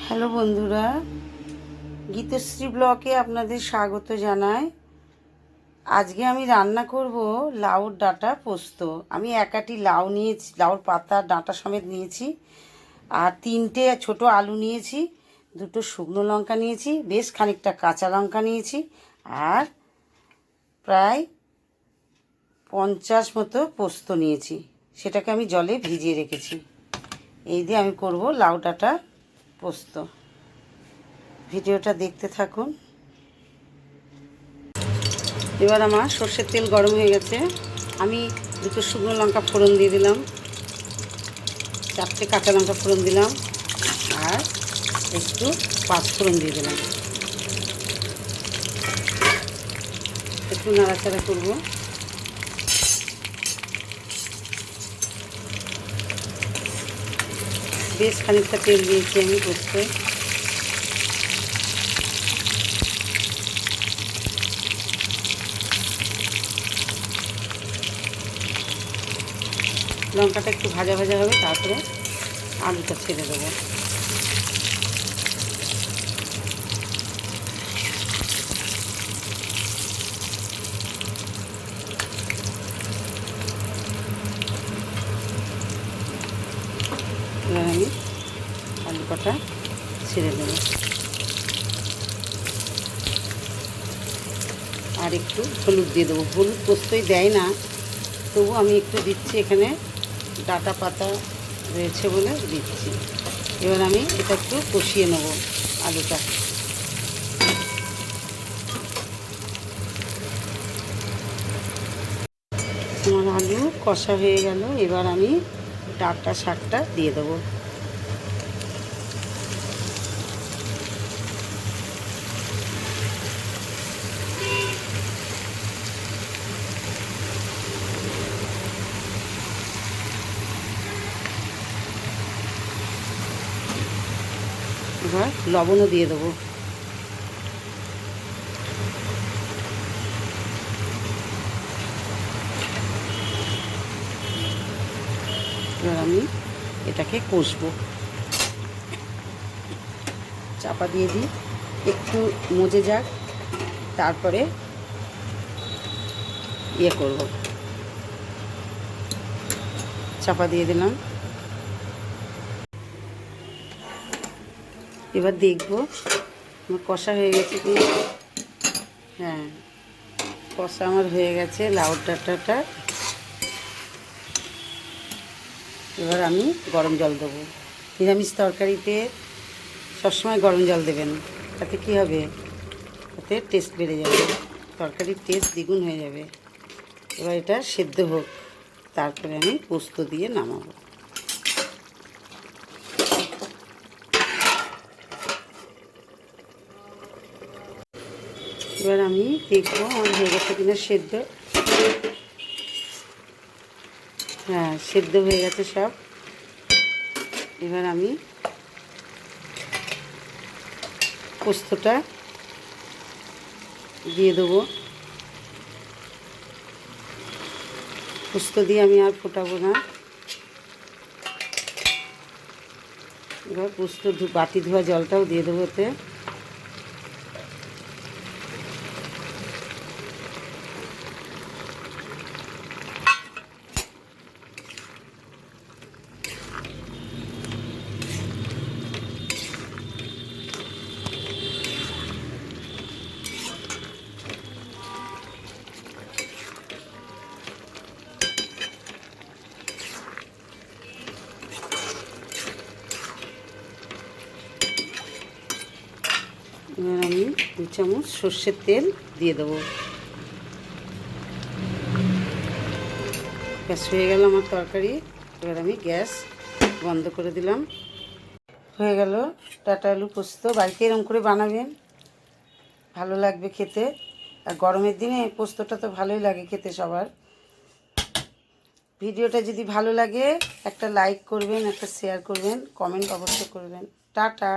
Hello বন্ধুরা, গীতশ্রী ব্লকে আপনাদের স্বাগত জানাই। আজকে আমি রান্না করব লাউর ডাঁটা পোস্ত। আমি একাটি লাউ নিয়েছি, লাউর পাতা ডাঁটা সমেত নিয়েছি, আর 3টে ছোট আলু নিয়েছি, 2টো শুকনো লঙ্কা নিয়েছি, বেশ খানিকটা কাঁচা লঙ্কা নিয়েছি, আর প্রায় 50 মতো পোস্ত নিয়েছি। সেটাকে আমি জলে ভিজিয়ে রেখেছি। এই দিয়ে আমি করব লাউ ডাঁটা পোস্ত। ভিডিওটা দেখতে থাকুন। এবার আমার সর্ষের তেল গরম হয়ে গেছে। আমি 2টো শুকনো লঙ্কা ফোড়ন দিয়ে দিলাম, 4টে কাঁচা লঙ্কা ফোড়ন দিলাম, আর একটু পাঁচফোড়ন দিয়ে দিলাম। একটু নাড়াচাড়া করব। বেশ খানিকটা তেল দিয়েছি আমি পোস্তে। লঙ্কাটা একটু ভাজা ভাজা হবে, তারপরে আলুটা ছেড়ে দেবো। এবার আমি আলু কটা ছেড়ে দেবো, আর একটু হলুদ দিয়ে দেবো। হলুদ পোস্তই দেয় না, তবু আমি একটু দিচ্ছি, এখানে ডাঁটা পাতা রয়েছে বলে দিচ্ছি। এবার আমি এটা একটু কষিয়ে নেব আলুটা। আমার আলু কষা হয়ে গেল। এবার আমি ডাঁটা শাকটা দিয়ে দেবো। এবার লবণও দিয়ে দেবো। এবার আমি এটাকে কষবো। চাপা দিয়ে দিই, একটু মজে যাক, তারপরে ইয়ে করব। চাপা দিয়ে দিলাম। এবার দেখবো আমার কষা হয়ে গেছে কি। হ্যাঁ, কষা আমার হয়ে গেছে লাউর ডাঁটাটা। এবার আমি গরম জল দেবো। নিরামিষ তরকারিতে সবসময় গরম জল দেবেন, তাতে কী হবে, তাতে টেস্ট বেড়ে যাবে, তরকারির টেস্ট দ্বিগুণ হয়ে যাবে। এবার এটা সেদ্ধ হোক, তারপরে আমি পোস্ত দিয়ে নামাবো। এবার আমি দেখবো আমার হয়ে গেছে কিনা সেদ্ধ। হ্যাঁ, সেদ্ধ হয়ে গেছে সব। এবার আমি পোস্তটা দিয়ে দেবো। পোস্ত দিয়ে আমি আর ফোটাবো না। এবার পোস্ত বাটি ধোয়া জলটাও দিয়ে দেবো এতে। এবার আমি 2 চামচ সর্ষের তেল দিয়ে দেবো। গ্যাস হয়ে গেল আমার তরকারি। এবার আমি গ্যাস বন্ধ করে দিলাম। হয়ে গেল ডাঁটা আলু পোস্ত। বাড়িতে এরকম করে বানাবেন, ভালো লাগবে খেতে। আর গরমের দিনে পোস্তটা তো ভালোই লাগে খেতে সবার। ভিডিওটা যদি ভালো লাগে একটা লাইক করবেন, একটা শেয়ার করবেন, কমেন্ট অবশ্যই করবেন। টাটা।